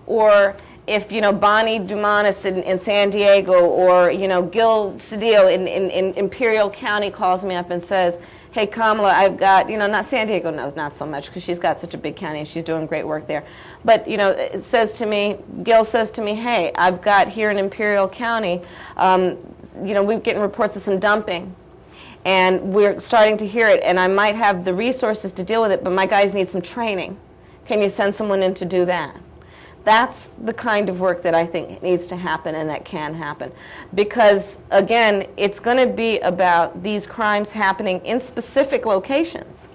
S4: Or if, Bonnie Dumanis in San Diego, or, Gil Cedillo in Imperial County calls me up and says, hey, Kamala, I've got, not San Diego, no, not so much, because she's got such a big county and she's doing great work there. But, it says to me, Gil says to me, hey, I've got here in Imperial County, we're getting reports of some dumping. And we're starting to hear it, and I might have the resources to deal with it, but my guys need some training. Can you send someone in to do that? That's the kind of work that I think needs to happen and that can happen. Because, again, it's going to be about these crimes happening in specific locations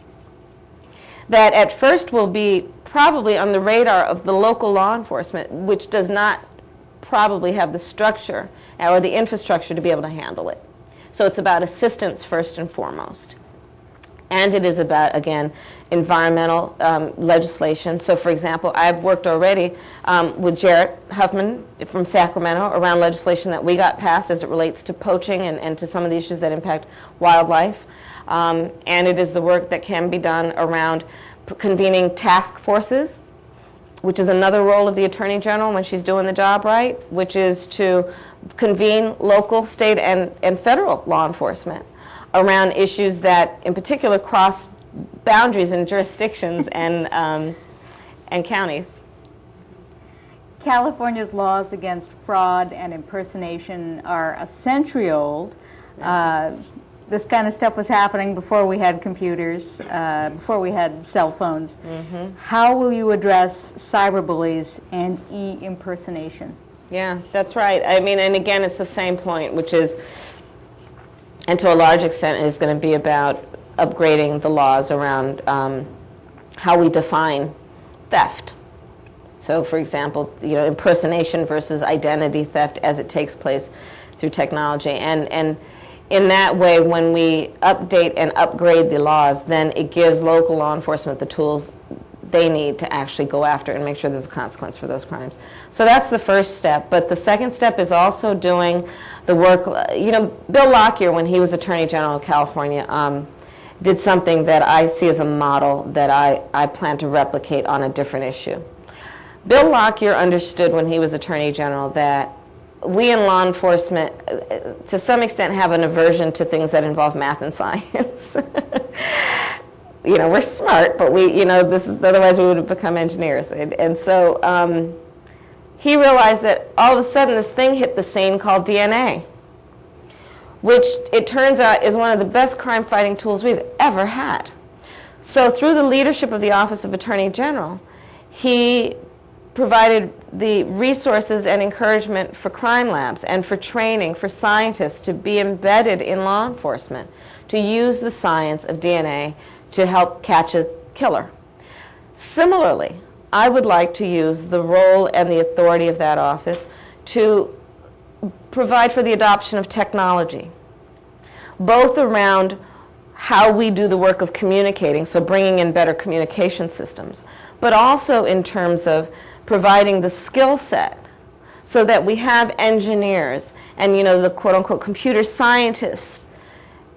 S4: that at first will be probably on the radar of the local law enforcement, which does not probably have the structure or the infrastructure to be able to handle it. So it's about assistance first and foremost. And it is about, again, environmental legislation. So, for example, I've worked already with Jarrett Huffman from Sacramento around legislation that we got passed as it relates to poaching and to some of the issues that impact wildlife. And it is the work that can be done around convening task forces, which is another role of the Attorney General when she's doing the job right, which is to convene local, state, and federal law enforcement around issues that, in particular, cross boundaries and jurisdictions and counties.
S3: California's laws against fraud and impersonation are a century old. This kind of stuff was happening before we had computers, before we had cell phones. Mm-hmm. How will you address cyberbullies and e-impersonation?
S4: Yeah, that's right. I mean, and again, it's the same point, which is, and to a large extent, is going to be about upgrading the laws around how we define theft. So, for example, impersonation versus identity theft as it takes place through technology. And in that way, when we update and upgrade the laws, then it gives local law enforcement the tools they need to actually go after and make sure there's a consequence for those crimes. So that's the first step. But the second step is also doing the work. Bill Lockyer, when he was Attorney General of California, did something that I see as a model that I plan to replicate on a different issue. Bill Lockyer understood when he was Attorney General that we in law enforcement, to some extent, have an aversion to things that involve math and science. We're smart, but otherwise we would have become engineers. And so he realized that all of a sudden this thing hit the scene called DNA, which it turns out is one of the best crime-fighting tools we've ever had. So through the leadership of the Office of Attorney General, he provided the resources and encouragement for crime labs and for training for scientists to be embedded in law enforcement, to use the science of DNA to help catch a killer. Similarly, I would like to use the role and the authority of that office to provide for the adoption of technology, both around how we do the work of communicating, so bringing in better communication systems, but also in terms of providing the skill set so that we have engineers and the quote-unquote computer scientists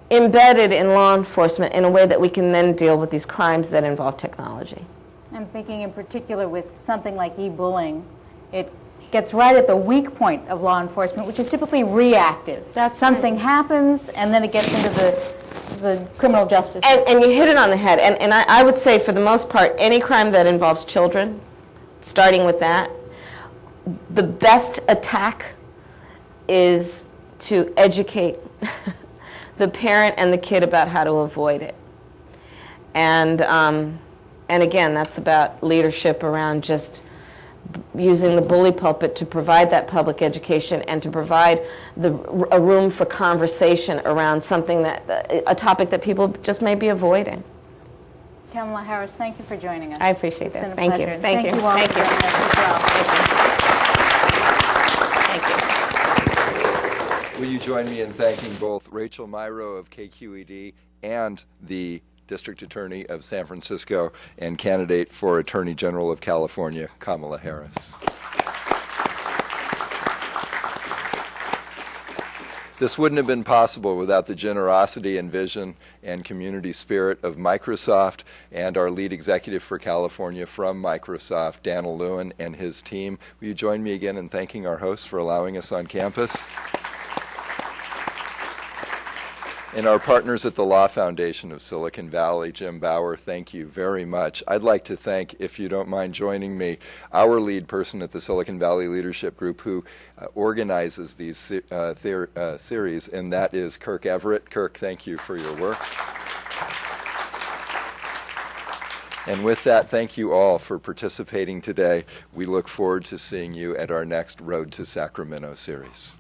S4: embedded in law enforcement in a way that we can then deal with these crimes that involve technology.
S3: I'm thinking in particular with something like e-bullying, it gets right at the weak point of law enforcement, which is typically reactive.
S4: That's
S3: something
S4: right.
S3: happens, and then it gets into the criminal justice system.
S4: And you hit it on the head. And I would say, for the most part, any crime that involves children, starting with that, the best attack is to educate the parent and the kid about how to avoid it. And again, that's about leadership around just using the bully pulpit to provide that public education and to provide a room for conversation around something a topic that people just may be avoiding.
S3: Kamala Harris, thank you for joining us.
S4: I appreciate
S3: It's
S4: it.
S3: been a
S4: Thank
S3: pleasure.
S4: you.
S3: And
S4: Thank you.
S3: you all
S4: Thank
S3: for
S4: you.
S3: joining us as well.
S4: Thank you.
S1: Will you join me in thanking both Rachel Myrow of KQED and the District Attorney of San Francisco and candidate for Attorney General of California, Kamala Harris. This wouldn't have been possible without the generosity and vision and community spirit of Microsoft and our lead executive for California from Microsoft, Dan Lewin, and his team. Will you join me again in thanking our hosts for allowing us on campus? And our partners at the Law Foundation of Silicon Valley, Jim Bauer, thank you very much. I'd like to thank, if you don't mind joining me, our lead person at the Silicon Valley Leadership Group who organizes these series, and that is Kirk Everett. Kirk, thank you for your work. And with that, thank you all for participating today. We look forward to seeing you at our next Road to Sacramento series.